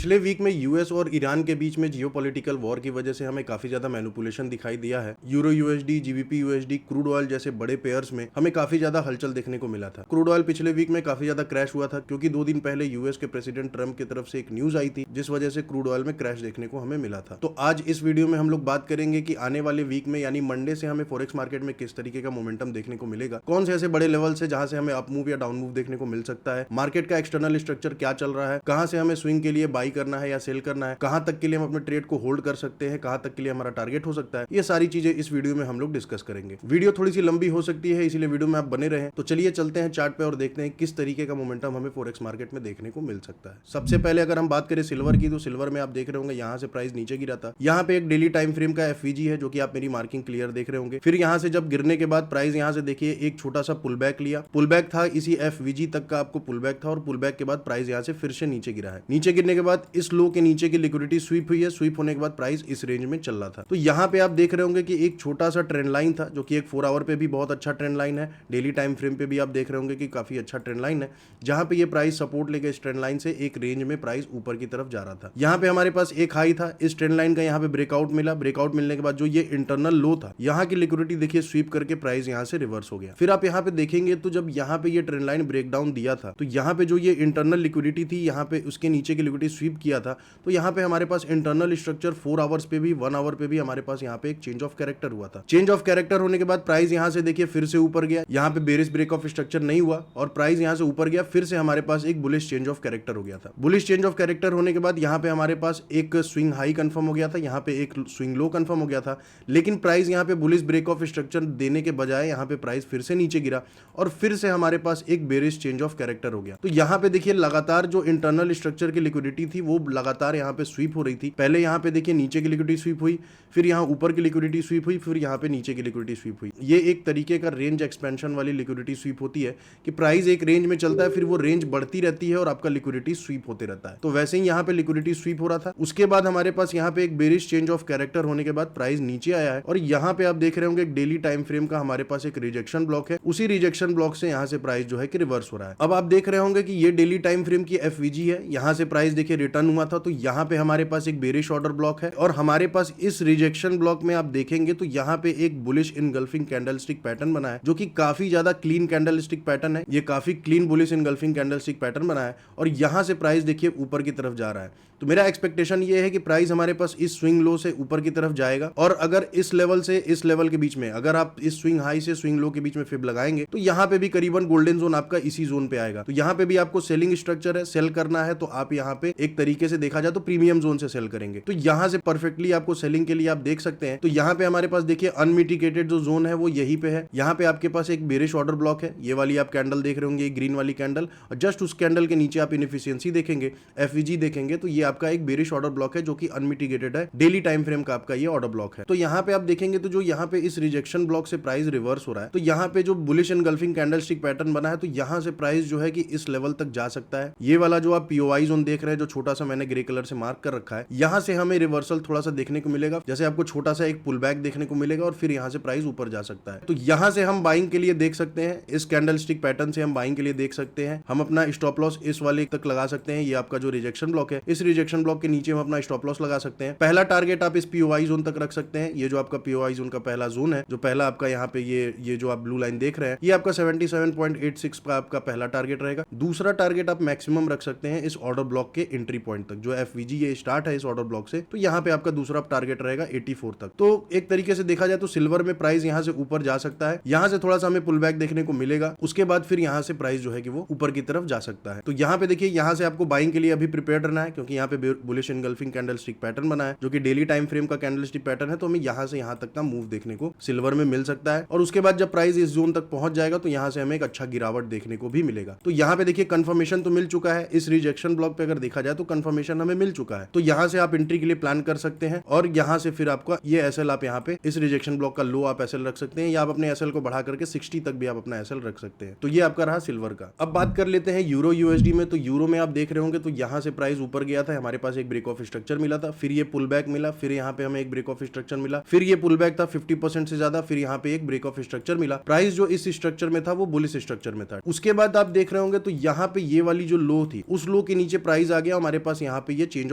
पिछले वीक में यूएस और ईरान के बीच में जियोपॉलिटिकल वॉर की वजह से हमें काफी ज्यादा मैनिपुलेशन दिखाई दिया है। Euro USD, GBP USD, crude oil जैसे बड़े पेयर्स में हमें काफी ज्यादा हलचल देखने को मिला था। क्रूड ऑयल पिछले वीक में काफी ज्यादा क्रैश हुआ था क्योंकि 2 दिन पहले यूएस के प्रेसिडेंट ट्रंप की तरफ से एक न्यूज आई थी जिस वजह से क्रूड ऑयल में क्रैश देखने को हमें मिला था। तो आज इस वीडियो में हम लोग बात करेंगे कि आने वाले वीक में यानी मंडे से हमें फॉरेक्स मार्केट में किस तरीके का मोमेंटम देखने को मिलेगा, कौन से ऐसे बड़े लेवल से जहां से हमें अप मूव या डाउन मूव देखने को मिल सकता है, मार्केट का एक्सटर्नल स्ट्रक्चर क्या चल रहा है, कहां से हमें स्विंग के लिए बाई करना है या सेल करना है, कहां तक के लिए हम अपने ट्रेड को होल्ड कर सकते हैं, कहां तक के लिए हमारा टारगेट हो सकता है। ये सारी चीजें इस वीडियो में हम लोग डिस्कस करेंगे। वीडियो थोड़ी सी लंबी हो सकती है, इसीलिए वीडियो में आप बने रहें। तो चलिए चलते हैं चार्ट पे और देखते हैं किस तरीके का मोमेंटम हमें फॉरेक्स मार्केट में देखने को मिल सकता है। सबसे पहले अगर हम बात करें सिल्वर की, तो सिल्वर में आप देख रहे होंगे यहाँ से प्राइस नीचे गिरा था। यहाँ पे एक डेली टाइम फ्रेम का एफवीजी है जो कि आप मेरी मार्किंग क्लियर देख रहे होंगे। फिर यहाँ से जब गिरने के बाद प्राइस यहाँ से देखिए एक छोटा सा पुल बैक लिया, पुल बैक था इसी एफवीजी तक का आपको पुल बैक था और पुल बैक के बाद प्राइस यहाँ से फिर से नीचे गिरा है। नीचे गिरने के बाद इस लो के नीचे की लिक्विडिटी स्वीप हुई है, स्वीप होने के बाद प्राइस इस रेंज में चल रहा था। तो यहाँ पे आप देख रहे होंगे कि एक छोटा सा ट्रेंड लाइन था जो कि एक 4 आवर पे भी बहुत अच्छा ट्रेंड लाइन है, डेली टाइम फ्रेम पे भी आप देख रहे होंगे कि काफी अच्छा ट्रेंड लाइन है, जहां पे ये प्राइस सपोर्ट लेके इस ट्रेंड लाइन से एक रेंज में प्राइस ऊपर की तरफ जा रहा था। यहाँ पे हमारे पास एक हाई था, इस ट्रेंड लाइन का यहाँ पे ब्रेकआउट मिला, ब्रेकआउट मिलने के बाद जो ये इंटरनल लो था, यहाँ की लिक्विडिटी देखिए स्वीप करके प्राइस यहाँ से रिवर्स हो गया। फिर आप यहाँ पे देखेंगे तो जब यहाँ पे ये ट्रेंड लाइन ब्रेकडाउन दिया था तो यहाँ पे जो ये इंटरनल लिक्विडिटी थी, यहाँ पे उसके नीचे की लिक्विडिटी स्वीप किया था, तो यहाँ पे हमारे पास इंटरनल स्ट्रक्चर 4 आवर्स पे भी 1 आवर पे भी हमारे पास यहाँ पे एक चेंज ऑफ कैरेक्टर हुआ था। चेंज ऑफ कैरेक्टर होने के बाद प्राइस यहाँ से देखिए फिर से ऊपर गया, यहाँ पे बेरिश ब्रेक ऑफ स्ट्रक्चर नहीं हुआ और प्राइस यहाँ से ऊपर गया, फिर से हमारे पास एक बुलिश चेंज ऑफ कैरेक्टर हो गया था। बुलिश चेंज ऑफ कैरेक्टर होने के बाद यहाँ पे हमारे पास एक स्विंग हाई कंफर्म हो गया था, यहाँ पे एक स्विंग लो कंफर्म हो गया था, लेकिन प्राइस यहाँ पे बुलिश ब्रेक ऑफ स्ट्रक्चर देने के बजाय यहाँ पे प्राइस फिर से नीचे गिरा और फिर से हमारे पास एक बेरिश चेंज ऑफ कैरेक्टर हो गया। तो यहाँ पे देखिए लगातार जो इंटरनल स्ट्रक्चर की लिक्विडिटी थी वो लगातार यहाँ पे स्वीप हो रही थी। पहले यहाँ पे देखिए नीचे की लिक्विडिटी स्वीप हुई, फिर यहाँ ऊपर की लिक्विडिटी स्वीप हुई, फिर यहाँ पे नीचे की लिक्विडिटी स्वीप हुई। ये एक तरीके का रेंज एक्सपेंशन वाली लिक्विडिटी स्वीप होती है कि प्राइस एक रेंज में चलता है, फिर वो रेंज बढ़ती रहती है और आपका लिक्विडिटी स्वीप होते रहता है। तो वैसे ही यहाँ पे लिक्विडिटी स्वीप हो रहा था। उसके बाद हमारे पास यहाँ पे एक बेरिश चेंज ऑफ कैरेक्टर होने के बाद प्राइस नीचे आया है और यहाँ पे आप देख रहे होंगे एक डेली टाइम फ्रेम का हमारे पास एक रिजेक्शन ब्लॉक है, उसी रिजेक्शन ब्लॉक से यहाँ से प्राइस जो है कि रिवर्स हो रहा है। अब आप देख रहे होंगे कि ये डेली टाइम फ्रेम की एफवीजी है, यहाँ से प्राइस देखिए रिटर्न हुआ था, तो यहाँ पे हमारे पास एक बेरिश ऑर्डर ब्लॉक है और हमारे पास इस रिजेक्शन ब्लॉक में आप देखेंगे तो यहाँ पे एक बुलिश इनगल्फिंग कैंडलस्टिक पैटर्न बना है जो कि काफी ज्यादा क्लीन कैंडलस्टिक पैटर्न है। ये काफी clean bullish engulfing candlestick pattern बना है और यहाँ से प्राइस देखिए ऊपर की तरफ जा रहा है। तो मेरा एक्सपेक्टेशन ये है कि प्राइस हमारे पास इस स्विंग लो से ऊपर की तरफ जाएगा और अगर इस लेवल से इस लेवल के बीच में अगर आप इस स्विंग हाई से स्विंग लो के बीच में फिब लगाएंगे तो यहाँ पे भी करीबन गोल्डन जोन आपका इसी जोन पे आएगा। तो यहाँ पे भी आपको सेलिंग स्ट्रक्चर है, सेल करना है तो आप यहाँ पे एक तरीके से देखा जाए तो प्रीमियम जोन से सेल करेंगे। तो यहाँ से परफेक्टली आपको सेलिंग के लिए आप देख सकते हैं। तो यहाँ पे हमारे पास देखिए अनमिटिगेटेड जो जोन है वो यही पे है। यहाँ पे आपके पास एक बेरिश ऑर्डर ब्लॉक है, ये वाली आप कैंडल देख रहे होंगे, ग्रीन वाली कैंडल, और जस्ट उस कैंडल के नीचे आप इनएफिशिएंसी देखेंगे, एफवीजी देखेंगे तो ये आपका एक बेरिश ऑर्डर ब्लॉक है जो कि अनमिटिगेटेड है, डेली टाइम फ्रेम का आपका ये ऑर्डर ब्लॉक है। तो यहाँ पे आप देखेंगे तो जो यहाँ पे इस रिजेक्शन ब्लॉक से प्राइस रिवर्स हो रहा है, तो यहाँ पे जो बुलिश एनगल्फिंग कैंडलस्टिक पैटर्न बना है तो यहाँ से प्राइस जो है कि इस लेवल तक जा सकता है। ये वाला जो आप पीओआई जोन देख रहे हैं जो छोटा सा मैंने ग्रे कलर से मार्क कर रखा है, यहाँ से हमें रिवर्सल थोड़ा सा देखने को मिलेगा, जैसे आपको छोटा सा एक पुल बैक देखने को मिलेगा और फिर यहाँ से प्राइस ऊपर जा सकता है। तो यहाँ से हम बाइंग के लिए देख सकते हैं, इस कैंडलस्टिक पैटर्न से हम बाइंग के लिए देख सकते हैं। हम अपना स्टॉप लॉस इस वाले तक लगा सकते हैं, ये आपका जो रिजेक्शन ब्लॉक है, इस रिजेक्शन ब्लॉक के नीचे हम अपना स्टॉप लॉस लगा सकते हैं। पहला टारगेट आप इस पीओआई जोन तक रख सकते हैं, ये जो आपका पीओआई जोन का पहला जोन है, जो पहला आपका यहाँ पे ये जो आप ब्लू लाइन देख रहे हैं, ये आपका 77.86 का आपका पहला टारगेट रहेगा। दूसरा टारगेट आप मैक्सिमम रख सकते हैं इस ऑर्डर ब्लॉक के एंट्री पॉइंट तक, जो एफवीजी ये स्टार्ट है इस ऑर्डर ब्लॉक से, तो यहाँ पे आपका दूसरा टारगेट रहेगा 84 तक। तो एक तरीके से देखा जाए तो सिल्वर में प्राइस यहाँ से ऊपर जा सकता है, यहाँ से थोड़ा सा हमें पुल बैक देखने को मिलेगा, उसके बाद फिर यहाँ से प्राइस जो है कि वो ऊपर की तरफ जा सकता है। तो यहाँ पे देखिए यहाँ से आपको बाइंग के लिए अभी प्रिपेयर रहना है क्योंकि यहाँ पे बुलिश एनगल्फिंग कैंडलस्टिक पैटर्न बना है जो कि डेली टाइम फ्रेम का कैंडलस्टिक पैटर्न है। तो हमें यहाँ से यहाँ तक का मूव देखने को सिल्वर में मिल सकता है और उसके बाद जब प्राइस इस जोन तक पहुंच जाएगा तो यहाँ से हमें एक अच्छा गिरावट देखने को भी मिलेगा। तो यहाँ पे देखिए कंफर्मेशन तो मिल चुका है, इस रिजेक्शन ब्लॉक पे अगर देखा जाए तो कंफर्मेशन हमें मिल चुका है। तो यहाँ से आप एंट्री के लिए प्लान कर सकते हैं और यहाँ से फिर आपका ये एसएल आप यहाँ पे इस रिजेक्शन ब्लॉक का लो आप एसएल रख सकते हैं या आप अपने एसएल को बढ़ा करके 60 तक भी आप अपना एसएल रख सकते हैं। तो ये आपका रहा सिल्वर का। अब बात कर लेते हैं यूरो यूएसडी में। तो यूरो में आप देख रहे होंगे तो यहाँ से प्राइस ऊपर गया था, हमारे पास एक ब्रेक ऑफ स्ट्रक्चर मिला था, फिर ये पुल बैक मिला, फिर यहाँ पे हमें एक ब्रेक ऑफ स्ट्रक्चर मिला, फिर ये पुल बैक था 50% से ज्यादा, फिर यहाँ पे एक ब्रेक ऑफ स्ट्रक्चर मिला। प्राइस जो इस स्ट्रक्चर में था वो बुलिश स्ट्रक्चर में था। उसके बाद आप देख रहे होंगे तो यहाँ पे ये वाली जो लो थी उस लो के नीचे प्राइस आ गया हमारे पास, यहाँ पे ये चेंज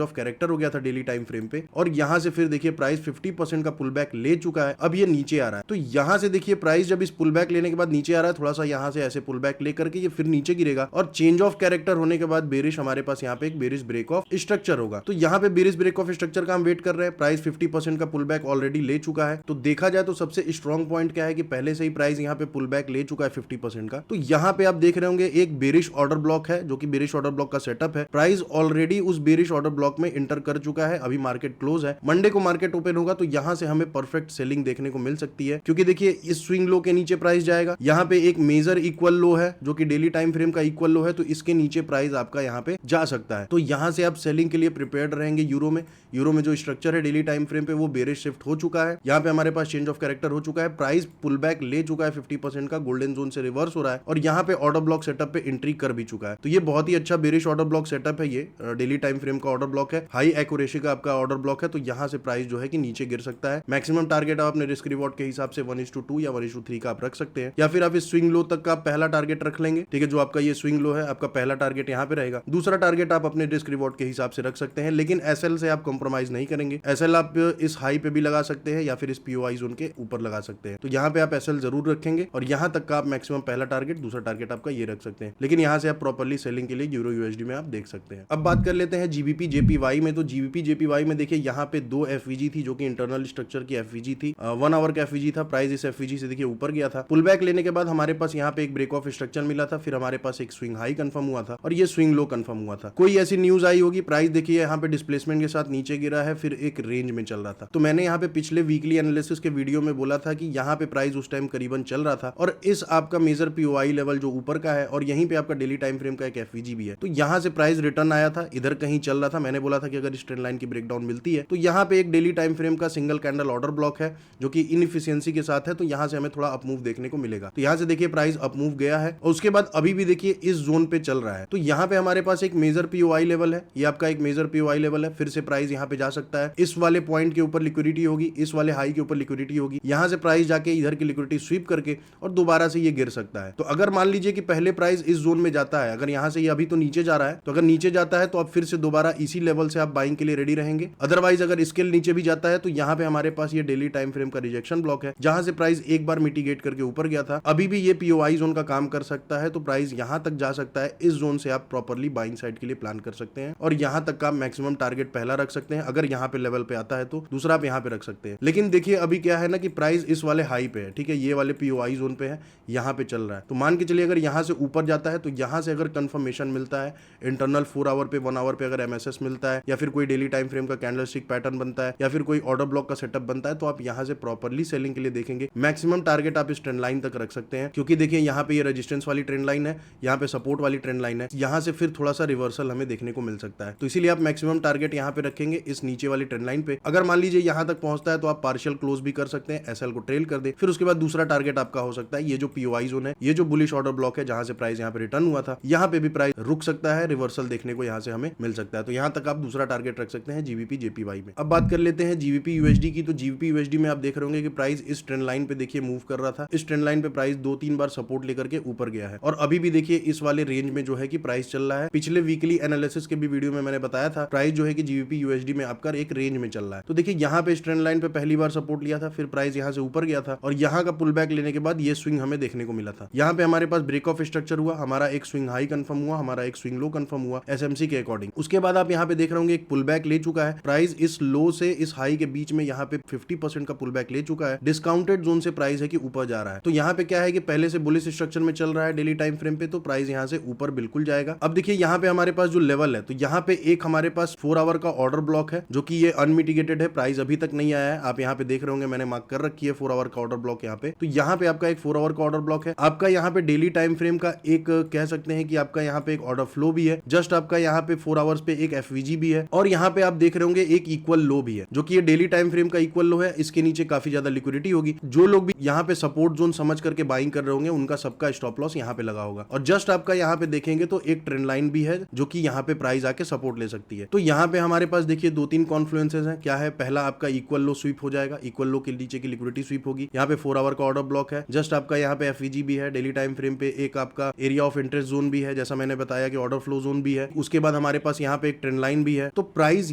ऑफ कैरेक्टर हो गया था डेली टाइम फ्रेम पे, और यहाँ से फिर देखिए प्राइस 50% का पुल बैक ले चुका है, अब ये नीचे आ रहा है। तो यहाँ से देखिए प्राइस जब इस पुल बैक लेने के बाद नीचे आ रहा है, थोड़ा सा यहाँ से ऐसे पुल बैक लेकर के ये फिर नीचे गिरेगा, और चेंज ऑफ कैरेक्टर होने के बाद बेरिश हमारे पास यहाँ पे एक बेरिश ब्रेक ऑफ स्ट्रक्चर होगा। तो यहाँ पे बेरिश ब्रेक ऑफ स्ट्रक्चर का हम वेट कर रहे हैं। प्राइस 50% का पुल बैक ऑलरेडी ले चुका है। तो देखा जाए तो सबसे स्ट्रॉन्ग पॉइंट क्या है कि पहले से ही प्राइस यहाँ पे पुल बैक ले चुका है 50% का। तो यहाँ पे आप देख रहे होंगे एक बेरिश ऑर्डर ब्लॉक है, जो कि बेरिश ऑर्डर ब्लॉक का सेटअप है। प्राइस ऑलरेडी उस बेरिश ऑर्डर ब्लॉक में इंटर कर चुका है। अभी मार्केट क्लोज है, मंडे को मार्केट ओपन होगा, तो यहाँ से हमें परफेक्ट सेलिंग देखने को मिल सकती है, क्योंकि देखिए इस स्विंग लो के नीचे प्राइस जाएगा। यहाँ पे एक मेजर इक्वल लो है जो कि डेली टाइम फ्रेम का इक्वल लो है, तो इसके नीचे प्राइस आपका यहाँ पे जा सकता है। तो यहाँ से आप सेलिंग के लिए प्रिपेयर्ड रहेंगे। यूरो में जो स्ट्रक्चर है डेली टाइम फ्रेम पे वो बेरिश शिफ्ट हो चुका है। यहाँ पे हमारे पास चेंज ऑफ कैरेक्टर हो चुका है, प्राइस पुल बैक ले चुका है 50% का, गोल्डन जोन से रिवर्स हो रहा है, और यहाँ पे ऑर्डर ब्लॉक सेटअप पे एंट्री कर भी चुका है। तो ये बहुत ही अच्छा बेरिश ऑर्डर ब्लॉक सेटअप है। ये डेली टाइम फ्रेम का ऑर्डर ब्लॉक है, हाई एक्यूरेसी का आपका ऑर्डर ब्लॉक है। तो यहाँ से प्राइस जो है कि नीचे गिर सकता है। मैक्सिमम टारगेट आप अपने रिस्क रिवॉर्ड के हिसाब से 1:2 या 1:3 का आप रख सकते हैं, या फिर आप इस स्विंग लो तक का पहला टारगेट रख लेंगे। ठीक है, जो आपका ये स्विंग लो है आपका पहला टारगेट यहाँ पे रहेगा। दूसरा टारगेट आप अपने रिस्क रिवॉर्ड के हिसाब से रख सकते हैं, लेकिन एसएल से आप कंप्रोमाइज नहीं करेंगे। एसएल आप इस हाई पे भी लगा सकते हैं या फिर इस पीओआई जोन के ऊपर लगा सकते हैं। तो यहाँ पे आप एसएल जरूर रखेंगे, और यहाँ तक का आप मैक्सिमम पहला टारगेट, दूसरा टारगेट आपका ये रख सकते हैं। लेकिन यहाँ से आप प्रॉपर्ली सेलिंग के लिए यूरो यूएसडी में आप देख सकते हैं। अब बात कर लेते हैं जीबीपी जेपीवाई में। तो जीबीपी जेपीवाई में देखिए यहाँ पे 2 एफवीजी थी, जो कि इंटरनल स्ट्रक्चर की एफवीजी थी। 1 आवर का एफवीजी था। प्राइस इस एफवीजी से देखिए ऊपर गया था। पुल बैक लेने के बाद हमारे पास यहाँ पे एक ब्रेक ऑफ स्ट्रक्चर मिला था, फिर हमारे पास एक स्विंग हाई कंफर्म हुआ था, और ये स्विंग लो कंफर्म हुआ था। कोई ऐसी न्यूज आई होगी, प्राइस देखिए यहाँ पे डिस्प्लेसमेंट के साथ नीचे गिरा है, फिर एक रेंज में चल रहा था। तो मैंने यहाँ पे पिछले वीकली एनालिसिस के वीडियो में बोला था कि यहाँ पे प्राइस उस टाइम करीबन चल रहा था, और इस आपका मेजर पीओआई लेवल जो ऊपर का है, और यहीं पे आपका डेली टाइम फ्रेम का एक एफवीजी भी है। तो यहाँ से प्राइस रिटर्न आया था, इधर कहीं चल रहा था। मैंने बोला था कि अगर इस ट्रेंड लाइन की ब्रेकडाउन मिलती है तो यहाँ पे एक डेली टाइम फ्रेम का सिंगल कैंडल ऑर्डर ब्लॉक है, जो कि इनएफिशिएंसी के साथ है। तो यहाँ से हमें थोड़ा अपमूव देखने को मिलेगा। तो यहाँ से देखिए प्राइस अपमूव गया है, और उसके बाद अभी भी देखिए इस जोन पे चल रहा है। तो यहाँ पे हमारे पास एक मेजर पीओआई लेवल है, ये आपका एक मेजर पीओआई लेवल है। फिर से प्राइस यहाँ पे जा सकता है। इस वाले पॉइंट के ऊपर लिक्विडिटी होगी, इस वाले हाई के ऊपर लिक्विडिटी होगी। यहाँ से प्राइस जाके इधर की लिक्विडिटी स्वीप करके और दोबारा से ये गिर सकता है। तो अगर मान लीजिए कि पहले प्राइस इस जोन में जाता है, अगर यहाँ से ये अभी तो नीचे जा रहा है, तो अगर नीचे जाता है तो अब फिर से दोबारा इसी लेवल से आप बाइंग के लिए रेडी रहेंगे। अदरवाइज अगर इसके नीचे भी जाता है तो यहाँ पे हमारे पास ये डेली टाइम फ्रेम का रिजेक्शन ब्लॉक है, जहां से प्राइस एक बार मिटिगेट करके ऊपर गया था। अभी भी ये पीओआई जोन का काम कर सकता है, तो प्राइस यहाँ तक जा सकता है। इस जोन से आप प्रॉपर्ली बाइंग साइड के लिए प्लान कर सकते हैं, और यहाँ तक का मैक्सिमम टारगेट पहला रख सकते हैं। अगर यहाँ पे लेवल पे आता है तो दूसरा आप यहाँ पे रख सकते हैं। लेकिन देखिए अभी क्या है ना कि प्राइस इस वाले हाई पे है, ठीक है, ये वाले पीओआई जोन पे है, यहाँ पे चल रहा है। तो मान के चलिए अगर यहाँ से ऊपर जाता है, तो यहाँ से अगर कंफर्मेशन मिलता है इंटरनल 4 आवर पे 1 आवर पे अगर एमएसएस मिलता है, या फिर कोई डेली टाइम फ्रेम का कैंडलस्टिक पैटर्न बनता है, या फिर कोई ऑर्डर ब्लॉक का सेटअप बनता है, तो आप यहाँ से प्रॉपर्ली सेलिंग के लिए देखेंगे। मैक्सिमम टारगेट आप इस ट्रेंड लाइन तक रख सकते हैं, क्योंकि देखिए यहाँ पे ये रेजिस्टेंस वाली ट्रेंड लाइन है, यहाँ पे सपोर्ट वाली ट्रेंड लाइन है। यहाँ से फिर थोड़ा सा रिवर्सल हमें देखने को मिल सकता है। तो इसीलिए आप मैक्सिमम टारगेट यहाँ पे रखेंगे इस नीचे वाली ट्रेंड लाइन पे। अगर मान लीजिए यहाँ तक पहुंचता है तो आप पार्शियल क्लोज भी कर सकते हैं, एसएल को ट्रेल कर दे। फिर उसके बाद दूसरा टारगेट आपका हो सकता है ये जो पीओआई जोन है, ये जो बुलिश ऑर्डर ब्लॉक है, जहां से प्राइस यहाँ पे रिटर्न हुआ था, यहाँ पे भी प्राइस रुक सकता है, रिवर्सल देखने को यहाँ से हमें मिल सकता है। तो यहाँ तक आप दूसरा टारगेट रख सकते हैं जीबीपी जेपीवाई में। अब बात कर लेते हैं जीबीपी यूएसडी की। तो जीबीपी यूएसडी में आप देख रहे होंगे कि प्राइस इस ट्रेंड लाइन पे देखिए मूव कर रहा था। इस ट्रेंड लाइन पे प्राइस 2-3 बार सपोर्ट लेकर के ऊपर गया है, और अभी भी देखिए इस वाले रेंज में जो है कि प्राइस चल रहा है। पिछले वीकली एनालिसिस के भी वीडियो में मैंने बताया था, प्राइस जो है कि जीबीपी यूएसडी में आपका एक रेंज में चल रहा है। तो देखिए यहाँ पे इस ट्रेंड लाइन पे पहली बार सपोर्ट लिया था, फिर प्राइस यहाँ से ऊपर गया था, और यहाँ का पुल बैक लेने के बाद ये स्विंग हमें देखने को मिला था। यहाँ पे हमारे पास ब्रेक ऑफ स्ट्रक्चर हुआ, हमारा एक स्विंग हाई कंफर्म हुआ, हमारा एक स्विंग लो कंफर्म हुआ एसएमसी के अकॉर्डिंग। उसके बाद आप यहाँ पे देख रहे होंगे एक पुल बैक ले चुका है। प्राइस इस लो से इस हाई के बीच में यहाँ पे 50% का पुल बैक ले चुका है। डिस्काउंटेड जोन से प्राइस है कि ऊपर जा रहा है। तो यहाँ पे क्या है कि पहले से बुलिश स्ट्रक्चर में चल रहा है डेली टाइम फ्रेम पे, तो प्राइस यहाँ से ऊपर बिल्कुल जाएगा। अब देखिए यहाँ पे हमारे पास जो लेवल है, तो यहाँ पे एक हमारे पास 4 आवर का ऑर्डर ब्लॉक है, जो कि ये अनमिटिगेटेड है, प्राइस अभी तक नहीं आया है। आप यहाँ पे देख रहे होंगे मैंने मार्क कर रखी है 4 आवर का ऑर्डर ब्लॉक यहाँ पे। तो यहाँ पे आपका एक 4 आवर का ऑर्डर ब्लॉक है। आपका यहाँ पे डेली टाइम फ्रेम का एक कह सकते हैं कि आपका यहाँ पे एक ऑर्डर फ्लो भी है। जस्ट आपका यहाँ पे 4 आवर्स पे एक एफवीजी भी है, और यहाँ पे आप देख रहे होंगे एक इक्वल लो भी है, जो कि ये डेली टाइम फ्रेम का इक्वल लो है। इसके नीचे काफी ज्यादा लिक्विडिटी होगी। जो लोग भी यहाँ पे सपोर्ट जोन समझ करके बाइंग कर रहे होंगे, उनका सबका स्टॉप लॉस यहाँ पे लगा होगा। और जस्ट आपका यहाँ पे देखेंगे तो एक ट्रेंड लाइन भी है, जो कि यहाँ पे प्राइस आके सपोर्ट सपोर्ट ले सकती है। तो यहाँ पे हमारे पास देखिए 2-3 कॉन्फ्लुएंसेस हैं। क्या है, पहला आपका इक्वल लो स्वीप हो जाएगा, इक्वल लो के नीचे की लिक्विडिटी स्वीप होगी। यहाँ पे 4 आवर का ऑर्डर ब्लॉक है, जस्ट आपका यहाँ पे एफवीजी भी है डेली टाइम फ्रेम पे, एक आपका एरिया ऑफ इंटरेस्ट जोन भी है, जैसा मैंने बताया कि ऑर्डर फ्लो जोन भी है। उसके बाद हमारे पास यहाँ पे एक ट्रेंड लाइन भी है। तो प्राइस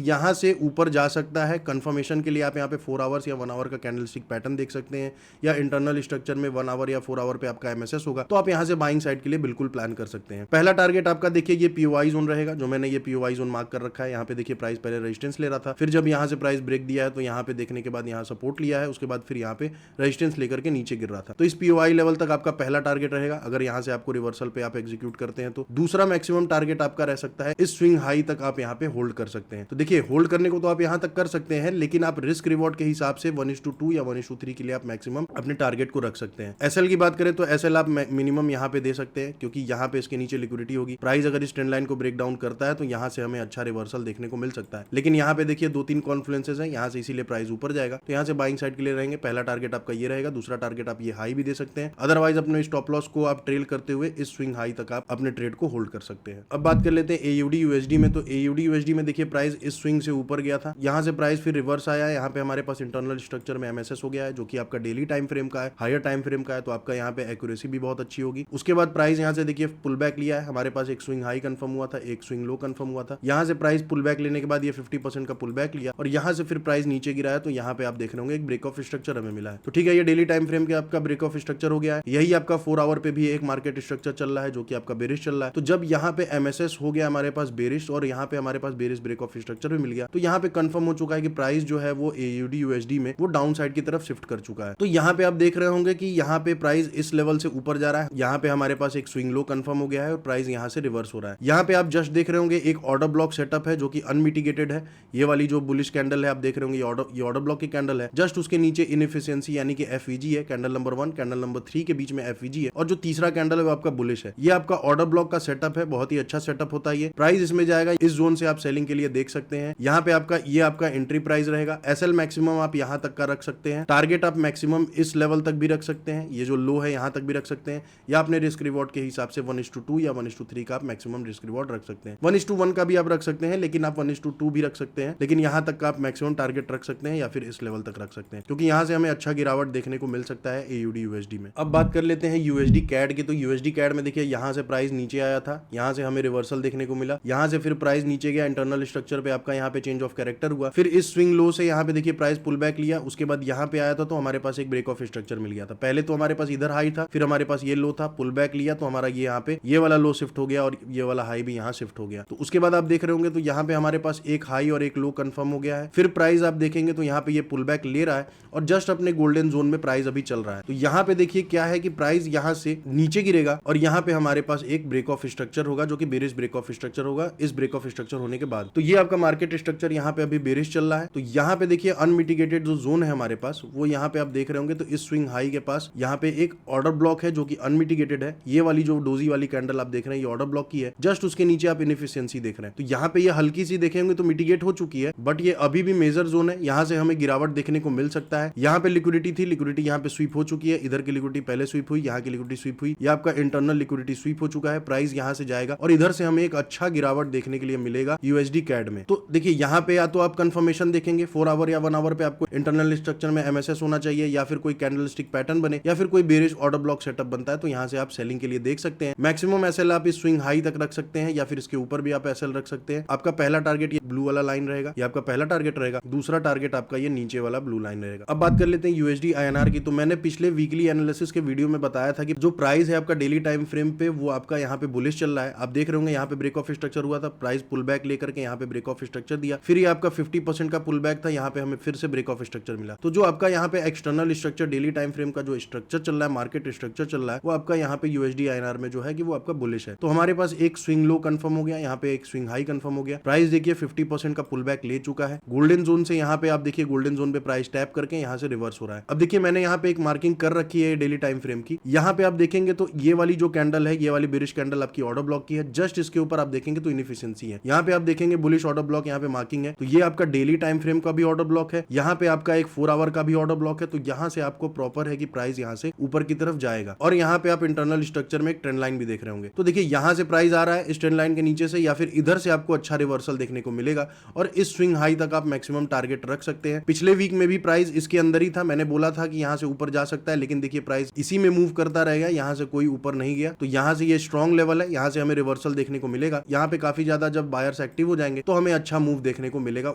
यहाँ से ऊपर जा सकता है। कंफर्मेशन के लिए आप यहाँ पे 4 आवर्स या 1 आवर का कैंडलस्टिक पैटर्न देख सकते हैं, या इंटरनल स्ट्रक्चर में 1 आवर या 4 आवर पे आपका एमएसएस होगा, तो आप यहाँ से बाइंग साइड के लिए बिल्कुल प्लान कर सकते हैं। पहला टारगेट आपका देखिए ये पीओआई जोन रहेगा, जो मैंने ये पीओआई जोन मार्क कर रखा है। यहाँ पे देखिए प्राइस पहले रेजिस्टेंस ले रहा था, फिर जब यहाँ से प्राइस ब्रेक दिया है तो यहाँ पे देखने के बाद यहाँ सपोर्ट लिया है, उसके बाद फिर यहाँ पे रेजिस्टेंस लेकर के नीचे गिर रहा था। तो इस पीओआई लेवल तक आपका पहला टारगेट रहेगा। अगर यहाँ से आपको रिवर्सल पे आप एग्जीक्यूट करते हैं तो दूसरा मैक्सिमम टारगेट आपका रह सकता है इस स्विंग हाई तक आप यहाँ पे होल्ड कर सकते हैं। तो देखिए होल्ड करने को तो आप यहाँ तक कर सकते हैं, लेकिन आप रिस्क रिवॉर्ड के हिसाब से 1:2 या 1:3 के लिए आप मैक्सिमम अपने टारगेट को रख सकते हैं। एसएल की बात करें तो एसएल आप मिनिमम यहाँ पे दे सकते हैं, क्योंकि यहाँ पे इसके नीचे लिक्विडिटी होगी। प्राइस अगर इस ट्रेंड लाइन को ब्रेक डाउन करता है तो यहाँ से हमें अच्छा रिवर्सल देखने को मिल सकता है। लेकिन यहाँ पे देखिए 2-3 कॉन्फ्लुएंसेस हैं यहाँ से, इसीलिए प्राइस ऊपर जाएगा। तो यहाँ से बाइंग साइड के लिए रहेंगे। पहला टारगेट आपका ये रहेगा, दूसरा टारगेट आप ये हाई भी दे सकते हैं। अदरवाइज अपने स्टॉप लॉस को आप ट्रेल करते हुए इस स्विंग हाई तक आप अपने ट्रेड को होल्ड कर सकते हैं। अब बात कर लेते हैं एयूडी यूएसडी में। तो एयूडी यूएसडी में देखिए प्राइस इस स्विंग से ऊपर गया था, यहाँ से प्राइस फिर रिवर्स आया है। यहाँ पे हमारे पास इंटरनल स्ट्रक्चर में एमएसएस हो गया है, जो कि आपका डेली टाइम फ्रेम का है, हायर टाइम फ्रेम का है। तो आपका यहाँ पे एक्यूरेसी भी बहुत अच्छी होगी। उसके बाद प्राइस यहाँ से देखिए पुल बैक लिया है। हमारे पास एक स्विंग हाई कंफर्म हुआ था, एक स्विंग लो कंफर्म हुआ था। यहाँ से प्राइस पुल बैक लेने के बाद ये 50% का पुल बैक लिया और यहाँ से फिर प्राइस नीचे गिरा है। तो यहाँ पे आप देख रहे होंगे एक ब्रेक ऑफ स्ट्रक्चर हमें मिला है। तो ठीक है, ये डेली टाइम फ्रेम के आपका ब्रेक ऑफ स्ट्रक्चर हो गया है। यही आपका 4 आवर पे भी एक मार्केट स्ट्रक्चर चल रहा है, जो कि आपका बेरिश चल रहा है। तो जब यहाँ पे एमएसएस हो गया हमारे पास बेरिश, और यहाँ पे हमारे पास बेरिश ब्रेक ऑफ स्ट्रक्चर भी मिल गया, तो यहाँ पे कंफर्म हो चुका है कि प्राइस जो है वो एयूडी यूएसडी में वो डाउन साइड की तरफ शिफ्ट कर चुका है। तो यहाँ पे आप देख रहे होंगे कि यहाँ पे प्राइस इस लेवल से ऊपर जा रहा है। यहाँ पे हमारे पास एक स्विंग लो कंफर्म हो गया है और प्राइस यहाँ से रिवर्स हो रहा है। यहाँ पे आप जस्ट देख रहे होंगे एक ऑर्डर ब्लॉक सेटअप है, जो कि अनमिटिगेटेड है। ये वाली जो बुलिश कैंडल है आप देख रहे होंगे, ये ऑर्डर ब्लॉक की कैंडल है। जस्ट उसके नीचे इनएफिशिएंसी यानी कि एफवीजी है। कैंडल नंबर 1 कैंडल नंबर 3 के बीच में एफवीजी है, और जो तीसरा कैंडल है वो आपका बुलिश है। ये आपका ऑर्डर ब्लॉक का सेटअप है, बहुत ही अच्छा सेटअप होता है ये। प्राइस इसमें जाएगा, इस जोन से आप सेलिंग के लिए देख सकते हैं। यहाँ पे आपका एंट्री प्राइस रहेगा। एसएल मैक्सिमम आप यहाँ तक का रख सकते हैं। टारगेट आप मैक्सिमम इस लेवल तक भी रख सकते हैं, ये जो लो है यहाँ तक भी रख सकते हैं, या अपने रिस्क रिवॉर्ड के हिसाब से 1:2 या 1:3 का आप मैक्सिमम रिस्क रिवॉर्ड रख सकते हैं। 1:1 का भी आप रख सकते हैं, लेकिन आप 1:2 भी रख सकते हैं, लेकिन यहाँ तक का आप मैक्सिमम टारगेट रख सकते हैं, या फिर इस लेवल तक रख सकते हैं, क्योंकि यहाँ से हमें अच्छा गिरावट देखने को मिल सकता है एयूडी यूएसडी में। अब बात कर लेते हैं यूएसडी कैड की। तो यूएसडी कैड में देखिए यहाँ से प्राइस नीचे आया था, यहाँ से हमें रिवर्सल देखने को मिला, यहाँ से फिर प्राइस नीचे गया, इंटरनल स्ट्रक्चर पे आपका यहाँ पे चेंज ऑफ कैरेक्टर हुआ, फिर इस स्विंग लो से यहाँ पे देखिए प्राइस पुल बैक लिया, उसके बाद यहाँ पे आया था, तो हमारे पास एक ब्रेक ऑफ स्ट्रक्चर मिल गया था। पहले तो हमारे पास इधर हाई था, फिर हमारे पास ये लो था, पुल बैक लिया, तो हमारा ये यहाँ पे ये वाला लो शिफ्ट हो गया और ये वाला हाई भी यहाँ शिफ्ट हो गया। तो उसके बाद आप देख रहे होंगे तो यहाँ पे हमारे पास एक हाई और एक लो कंफर्म हो गया है। फिर प्राइस आप देखेंगे तो यहाँ पे ये पुल बैक ले रहा है और जस्ट अपने गोल्डन जोन में प्राइस अभी चल रहा है। तो यहाँ पे देखिए क्या है कि प्राइस यहाँ से नीचे गिरेगा और यहाँ पे हमारे पास एक ब्रेक ऑफ स्ट्रक्चर होगा, जो कि बेरिश ब्रेक ऑफ स्ट्रक्चर होगा। इस ब्रेक ऑफ स्ट्रक्चर होने के बाद तो ये आपका मार्केट स्ट्रक्चर यहाँ पे अभी बेरिश चल रहा है। तो यहाँ पे देखिए अनमिटिगेटेड जो जोन है हमारे पास, वो यहाँ पे आप देख रहे होंगे। तो इस स्विंग हाई के पास यहाँ पे एक ऑर्डर ब्लॉक है, जो कि अनमिटिगेटेड है। ये वाली जो डोजी वाली कैंडल आप देख रहे हैं, ये ऑर्डर ब्लॉक की है। जस्ट उसके नीचे आप इनएफिशिएंसी देख रहे हैं। तो यहाँ पे ये हल्की सी देखेंगे तो मिटिगेट हो चुकी है, बट ये अभी भी मेजर जोन है। यहाँ से हमें गिरावट देखने को मिल सकता है। यहाँ पे लिक्विडिटी थी, लिक्विडिटी यहाँ पे स्वीप हो चुकी है। इधर की लिक्विडिटी पहले स्वीप हुई, यहाँ की लिक्विडिटी स्वीप हुई। ये आपका इंटरनल लिक्विडिटी स्वीप हो चुका है। प्राइस यहाँ से जाएगा और इधर से हमें एक अच्छा गिरावट देखने के लिए मिलेगा यूएसडी कैड में। तो देखिए यहाँ पे या तो आप कंफर्मेशन देखेंगे 4 आवर या 1 आवर पे आपको इंटरनल स्ट्रक्चर में एमएसएस होना चाहिए, या फिर कोई कैंडलस्टिक पैटर्न बने, या फिर कोई बेरिश ऑर्डर ब्लॉक सेटअप बनता है, तो यहाँ से आप सेलिंग के लिए देख सकते हैं। मैक्सिमम एसएल आप इस स्विंग हाई तक रख सकते हैं, या फिर इसके ऊपर भी आप एसएल रख सकते हैं। आपका पहला टारगेट ये ब्लू वाला लाइन रहेगा, ये आपका पहला टारगेट रहेगा। दूसरा टारगेट आपका ये नीचे वाला ब्लू लाइन रहेगा। अब बात कर लेते हैं यूएसडी आईएनआर की। तो मैंने पिछले वीकली एनालिसिस के वीडियो में बताया था कि जो प्राइस है आपका डेली टाइम फ्रेम पे, वो आपका यहाँ पे बुलिश चल रहा है। आप देख रहे होंगे यहाँ पे ब्रेक ऑफ स्ट्रक्चर हुआ था, प्राइस पुल बैक लेकर के यहाँ पे ब्रेक ऑफ स्ट्रक्चर दिया, फिर ये आपका 50% का पुल बैक था, यहाँ पे हमें फिर से ब्रेक ऑफ स्ट्रक्चर मिला। तो जो आपका यहाँ पे external structure daily time frame का जो स्ट्रक्चर चल रहा है, मार्केट स्ट्रक्चर चल रहा है, वो आपका यहाँ पे यूएसडी आईएनआर में जो है कि वो आपका बुलिश है। तो हमारे पास एक स्विंग लो कंफर्म हो गया, यहाँ पे एक स्विंग हाई कंफर्म हो गया। प्राइस देखिए 50% का पुल बैक ले चुका है। गोल्डन जोन से यहाँ पे आप देखिए गोल्डन जोन पे प्राइस टैप करके यहाँ से रिवर्स हो रहा है। अब देखिए मैंने यहाँ पे एक मार्किंग कर रखी है डेली टाइम फ्रेम की। यहाँ पे आप देखेंगे तो ये वाली जो कैंडल है, ये वाली बेरिश कैंडल आपकी ऑर्डर ब्लॉक की है। जस्ट इसके ऊपर आप देखेंगे तो इनएफिशिएंसी है। यहाँ पे आप देखेंगे बुलिश ऑर्डर ब्लॉक, यहाँ पे मार्किंग है। तो ये आपका डेली टाइम फ्रेम का भी ऑर्डर ब्लॉक है, यहाँ पे आपका एक 4 आवर का भी ऑर्डर ब्लॉक है। तो यहाँ से आपको प्रॉपर है कि प्राइस यहाँ से ऊपर की तरफ जाएगा। और यहाँ पे आप इंटरनल स्ट्रक्चर में एक ट्रेंड लाइन भी देख रहे होंगे। तो देखिए यहाँ से प्राइस आ रहा है इस ट्रेंड लाइन के नीचे से, या फिर इधर से आपको अच्छा रिवर्सल देखने को मिलेगा और इस स्विंग हाई तक आप मैक्सिमम टारगेट रख सकते हैं। पिछले वीक में भी प्राइस इसके अंदर ही था, मैंने बोला था कि यहां से ऊपर जा सकता है, लेकिन देखिए प्राइस इसी में मूव करता रहेगा, यहां से कोई ऊपर नहीं गया। तो यहां से ये स्ट्रॉन्ग लेवल है, यहां से हमें रिवर्सल देखने को मिलेगा। यहाँ पे काफी ज्यादा जब बायर्स एक्टिव हो जाएंगे तो हमें अच्छा मूव देखने को मिलेगा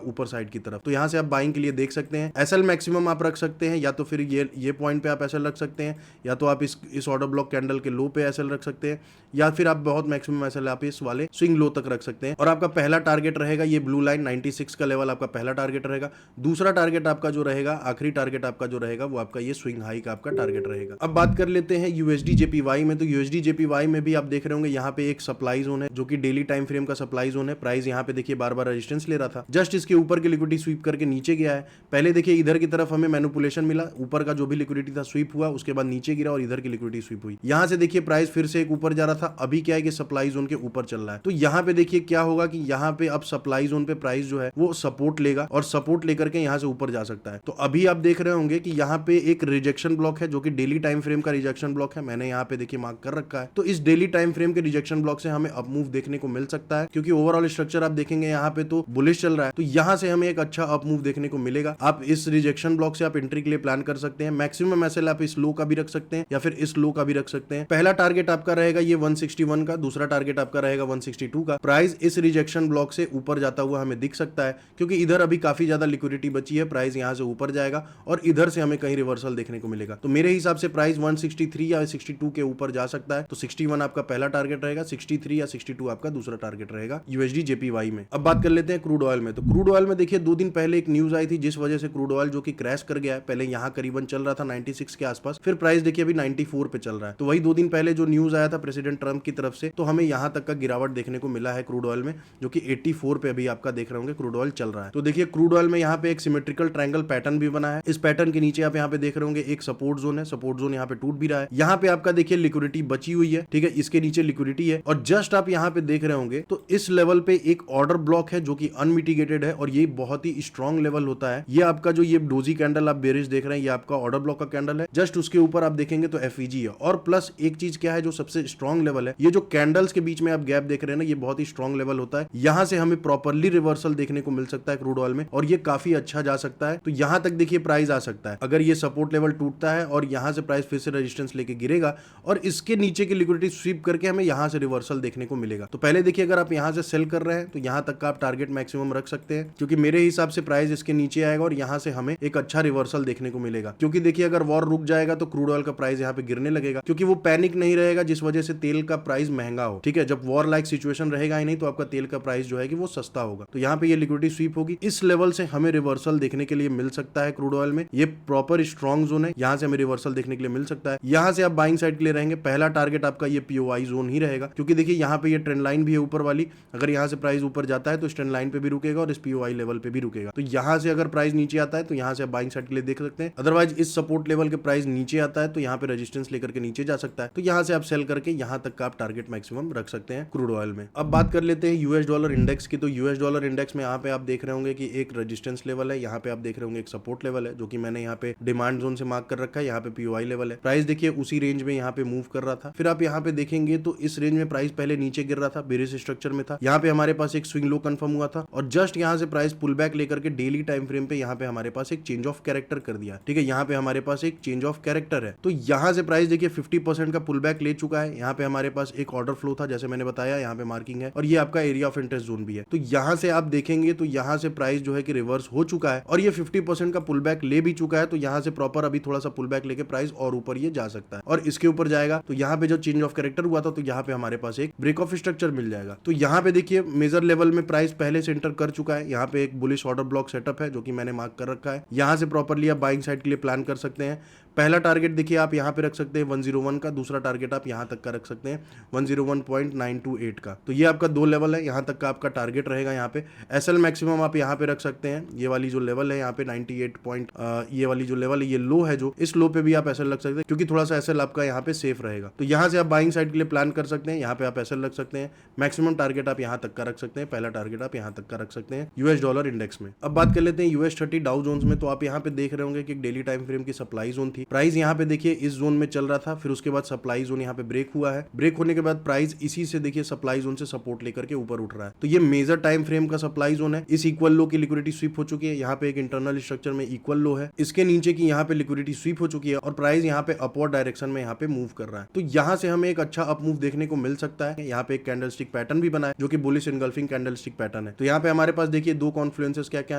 ऊपर साइड की तरफ। तो यहाँ से आप बाइंग के लिए देख सकते हैं। एसएल मैक्सिमम आप रख सकते हैं, या तो फिर ये पॉइंट पे आप एसएल रख सकते हैं, या तो आप इस ऑर्डर ब्लॉक कैंडल के लो पे एसएल रख सकते हैं, या फिर आप बहुत मैक्सिमम एसएल आप इस वाले स्विंग लो तक रख सकते हैं। और आपका पहला टारगेट रहेगा ये ब्लू लाइन 96 का लेवल, आपका पहला टारगेट रहेगा। दूसरा टारगेट आपका जो रहेगा, आखिरी टारगेट आपका जो रहेगा, वो आपका ये स्विंग हाई का आपका टारगेट रहेगा। अब बात कर लेते हैं यूएसडी जेपीवाई में। तो यूएसडी जेपीवाई में भी आप देख रहे होंगे यहाँ पे एक सप्लाई जोन है, जो कि डेली टाइम फ्रेम का सप्लाई जोन है। प्राइस यहाँ पे देखिए बार बार रेजिस्टेंस ले रहा था, जस्ट इसके ऊपर की लिक्विडिटी स्वीप करके नीचे गया है। पहले देखिए इधर की तरफ हमें मैनिपुलेशन मिला, ऊपर का जो भी लिक्विडिटी था स्वीप हुआ, उसके बाद नीचे गिरा और इधर की लिक्विडिटी स्वीप हुई। यहाँ से देखिए प्राइस फिर से एक ऊपर जा रहा था, अभी क्या है कि सप्लाई जोन के ऊपर चल रहा है। तो यहाँ पे देखिए क्या होगा कि यहाँ पे अब सप्लाई जोन पे प्राइस जो है वो सपोर्ट लेगा और सपोर्ट लेकर के यहाँ से ऊपर जा सकता है। तो अभी आप देख रहे होंगे कि यहाँ पे एक रिजेक्शन ब्लॉक है, जो कि डेली टाइम फ्रेम का रिजेक्शन ब्लॉक है, मैंने यहाँ पे देखिए मार्क कर रखा है। तो इस डेली टाइम फ्रेम के रिजेक्शन ब्लॉक से हमें अप मूव देखने को मिल सकता है, क्योंकि ओवरऑल स्ट्रक्चर आप देखेंगे यहाँ पे तो बुलिश चल रहा है। तो यहाँ से हमें एक अच्छा अप मूव देखने को मिलेगा। आप इस रिजेक्शन ब्लॉक से आप एंट्री के लिए प्लान कर सकते हैं। मैक्सिमम एसएल आप इस लो का भी रख सकते हैं या फिर इस लो का भी रख सकते हैं। पहला टारगेट आपका रहेगा ये 161 का, दूसरा टारगेट आपका रहेगा 162 का। प्राइस इस रिजेक्शन ब्लॉक से ऊपर जाता हुआ हमें दिख सकता है, क्योंकि इधर अभी काफी ज्यादा लिक्विडिटी बची है। प्राइस यहाँ से ऊपर जाएगा और इधर से हमें कहीं रिवर्सल देखने को मिलेगा। तो मेरे हिसाब से प्राइस 163 या 62 के ऊपर जा सकता है। तो 61 आपका पहला टारगेट रहेगा, 63 या 62 आपका दूसरा टारगेट रहेगा यूएसडी जेपीवाई में। अब बात कर लेते हैं क्रूड ऑयल में। तो क्रूड ऑयल में देखिए 2 दिन पहले एक न्यूज आई थी, जिस वजह से क्रूड ऑयल जो कि क्रैश कर गया है। पहले यहाँ करीबन चल रहा था 96 के आसपास, फिर प्राइस देखिए अभी 94 पे चल रहा है। तो वही 2 दिन पहले जो न्यूज आया था प्रेसिडेंट ट्रंप की तरफ से, तो हमें यहाँ तक का गिरावट देखने को मिला है क्रूड ऑयल में, जो कि 84 पे अभी आपका देख रहे होंगे क्रूड ऑयल चल रहा है। तो देखिए क्रूड ऑयल में यहाँ पे एक सिमेट्रिकल ट्रायंगल पैटर्न भी बना है। इस पैटर्न के नीचे आप यहाँ पे देख रहे होंगे एक सपोर्ट जोन है, सपोर्ट जोन यहाँ पे टूट भी रहा है। यहाँ पे आपका देखिए लिक्विडिटी बची हुई है, ठीक है, इसके नीचे लिक्विडिटी है। और जस्ट आप यहाँ पे देख रहे होंगे तो इस लेवल पे एक ऑर्डर ब्लॉक है, जो कि अनमिटिगेटेड है और ये बहुत ही स्ट्रॉन्ग लेवल होता है। ये आपका जो ये डोजी कैंडल आप बेरिश देख रहे हैं, ये आपका ऑर्डर ब्लॉक का कैंडल है। जस्ट उसके ऊपर आप देखेंगे तो एफईजी है। और प्लस एक चीज क्या है जो सबसे स्ट्रॉन्ग लेवल है, ये जो कैंडल्स के बीच में आप गैप देख रहे हैं ना, ये बहुत ही स्ट्रॉन्ग लेवल होता है। यहाँ से हमें प्रॉपरली रिवर्सल देखने को मिल सकता है क्रूड ऑयल में, और ये काफी अच्छा जा सकता है। तो यहाँ तक देखिए प्राइस आ सकता है अगर ये सपोर्ट लेवल टूटता है और यहाँ से प्राइस फिर से रेजिस्टेंस लेके गिरेगा और इसके नीचे की लिक्विडिटी स्वीप करके हमें यहाँ से रिवर्सल देखने को मिलेगा। तो पहले देखिए अगर आप यहाँ से सेल कर रहे हैं तो यहाँ तक का आप टारगेट मैक्सिमम रख सकते हैं, क्योंकि मेरे हिसाब से प्राइस इसके नीचे आएगा और यहाँ से हमें एक अच्छा रिवर्सल देखने को मिलेगा। क्योंकि देखिए अगर वॉर रुक जाएगा तो क्रूड ऑयल का प्राइस यहाँ पे गिरने लगेगा, क्योंकि वो पैनिक नहीं रहेगा जिस वजह से तेल का प्राइस महंगा हो। ठीक है, जब वॉर लाइक सिचुएशन रहेगा ही नहीं तो आपका तेल का प्राइस जो है कि वो सस्ता होगा। तो यहाँ पे ये लिक्विडिटी स्वीप होगी, इस लेवल से हमें रिवर्सल देखने के लिए मिल सकता है क्रूड ऑयल में। ये प्रॉपर स्ट्रॉन्ग जोन है, यहाँ से हमें रिवर्सल देखने के लिए मिल सकता है। यहाँ से आप बाइंग साइड के लिए रहेंगे। पहला टारगेट आपका ये पीओआई जोन ही रहेगा, क्योंकि देखिए यहाँ पे ये ट्रेंड लाइन भी है ऊपर वाली। अगर यहाँ से प्राइस ऊपर जाता है तो इस ट्रेंड लाइन पे भी रुकेगा और इस पीओआई लेवल पे भी रुकेगा। तो यहाँ से अगर प्राइस नीचे आता है तो यहाँ से आप बाइंग साइड के लिए देख सकते हैं। अदरवाइज इस सपोर्ट लेवल के प्राइस नीचे आता है तो यहाँ पे रेजिस्टेंस लेकर के नीचे जा सकता है। तो यहाँ से आप सेल करके यहाँ तक का आप टारगेट मैक्सिमम रख सकते हैं क्रूड ऑयल में। अब बात कर लेते हैं यूएस डॉलर इंडेक्स की। तो यूएस डॉलर इंडेक्स में यहाँ पे आप देख रहे होंगे कि एक रेजिस्टेंस लेवल है, यहाँ पे आप देख रहे होंगे एक सपोर्ट लेवल है, जो कि मैंने यहाँ पे डिमांड जोन से मार्क कर रखा है। यहाँ पे पीओआई लेवल है। प्राइस देखिए उसी रेंज में यहाँ पे मूव कर रहा था। फिर आप यहाँ पे देखेंगे तो इस रेंज में प्राइस पहले नीचे गिर रहा था, बेरिश स्ट्रक्चर में था। यहाँ पे हमारे पास एक स्विंग लो कंफर्म हुआ था और जस्ट यहाँ से प्राइस पुल बैक लेकर के डेली टाइम फ्रेम पे यहाँ पे हमारे पास एक चेंज ऑफ कैरेक्टर कर दिया। ठीक है, यहाँ पे हमारे पास एक चेंज ऑफ कैरेक्टर है। तो यहाँ से प्राइस देखिए 50% का पुल बैक ले चुका है। यहाँ पे हमारे पास एक ऑर्डर फ्लो था, जैसे मैंने बताया, यहाँ पे मार्किंग है और ये आपका एरिया ऑफ इंटरेस्ट जोन भी है। तो यहाँ से आप देखेंगे तो यहाँ से प्राइस जो है कि रिवर्स हो चुका है और ये 50% का पुल बैक ले भी चुका है। तो यहाँ से प्रॉपर अभी थोड़ा सा पुल बैक लेके प्राइस और ऊपर ये जा सकता है और इसके ऊपर जाएगा। तो यहाँ पे जो चेंज ऑफ कैरेक्टर हुआ था तो यहाँ पे हमारे पास एक ब्रेक ऑफ स्ट्रक्चर मिल जाएगा। तो यहाँ पे देखिए मेजर लेवल में प्राइस पहले से एंटर कर चुका है। यहाँ पे एक बुलिश ऑर्डर ब्लॉक सेटअप है जो कि मैंने मार्क कर रखा है। यहाँ से प्रॉपरली आप बाइंग साइड के लिए प्लान कर सकते हैं। पहला टारगेट देखिए आप यहाँ पे रख सकते हैं 101 का, दूसरा टारगेट आप यहाँ तक का रख सकते हैं 101.928 का। तो ये आपका 2 लेवल है, यहाँ तक का आपका टारगेट रहेगा। यहाँ पे एसएल मैक्सिमम आप यहाँ पे रख सकते हैं। ये वाली जो लेवल है यहाँ पे 98 ये वाली जो लेवल है, ये लो है, जो इस लो पे भी आप एसएल रख सकते हैं, क्योंकि थोड़ा सा एसएल आपका यहाँ पे सेफ रहेगा। तो यहाँ से आप बाइंग साइड के लिए प्लान कर सकते हैं। यहाँ पे आप एसएल रख सकते हैं। मैक्सिमम टारगेट आप यहाँ तक का रख सकते हैं। पहला टारगेट आप यहाँ तक का रख सकते हैं यूएस डॉलर इंडेक्स में। अब बात कर लेते हैं US 30 डाउ जोन्स में। तो आप यहाँ पे देख रहे होंगे कि एक डेली टाइम फ्रेम की सप्लाई जोन थी थी। प्राइस यहाँ पे देखिए इस जोन में चल रहा था, फिर उसके बाद सप्लाई जोन यहाँ पे ब्रेक हुआ है। ब्रेक होने के बाद प्राइस इसी से देखिए सप्लाई जोन से सपोर्ट लेकर के ऊपर उठ रहा है। तो ये मेजर टाइम फ्रेम का सप्लाई जोन है। इस इक्वल लो की लिक्विडिटी स्वीप हो चुकी है। यहाँ पे एक इंटरनल स्ट्रक्चर में इक्वल लो है। इसके नीचे की यहाँ पे लिक्विडिटी स्वीप हो चुकी है और प्राइस यहाँ पे अपवर्ड डायरेक्शन में यहाँ पे मूव कर रहा है। तो यहाँ से हमें एक अच्छा अप मूव देखने को मिल सकता है। यहाँ पे एक कैंडलस्टिक पैटर्न भी बना है जो कि बुलिश एनगल्फिंग कैंडलस्टिक पैटर्न है। तो यहाँ पे हमारे पास देखिए दो कॉन्फ्लुएंसेस क्या क्या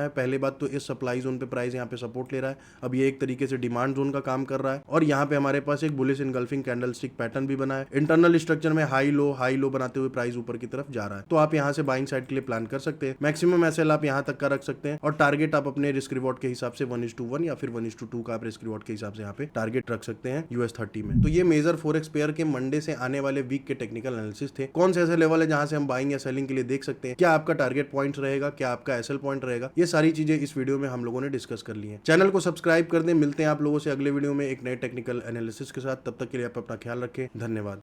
है। पहले बात तो इस सप्लाई जोन पे प्राइस यहाँ पे सपोर्ट ले रहा है। अब ये एक तरीके से डिमांड जोन का काम कर रहा है और यहाँ पे हमारे पास एक बुलिश एनगल्फिंग कैंडलस्टिक पैटर्न भी बना है। इंटरनल स्ट्रक्चर में हाई लो बनाते हुए प्राइस ऊपर की तरफ जा रहा है। तो आप यहाँ से बाइंग साइड के लिए प्लान कर सकते हैं। मैक्सिमम एसएल आप यहाँ तक का रख सकते हैं और टारगेट आप अपने रिस्क रिवॉर्ड के हिसाब से 1:1 या फिर 1:2 का आप रिस्क रिवॉर्ड के हिसाब से यहाँ पे टारगेट रख सकते हैं US30 में। तो ये मेजर फॉरेक्स पेयर के मंडे से आने वाले वीक के टेक्निकल एनालिसिस थे। कौन से ऐसे लेवल है जहां से हम बाइंग या सेलिंग के लिए देख सकते हैं, क्या आपका टारगेट पॉइंट रहेगा, क्या आपका एसएल पॉइंट रहेगा, ये सारी चीजें इस वीडियो में हम लोगों ने डिस्कस कर ली है। चैनल को सब्सक्राइब कर दें। मिलते हैं आप लोगों से अगले वीडियो में एक नए टेक्निकल एनालिसिस के साथ। तब तक के लिए आप अपना ख्याल रखें। धन्यवाद।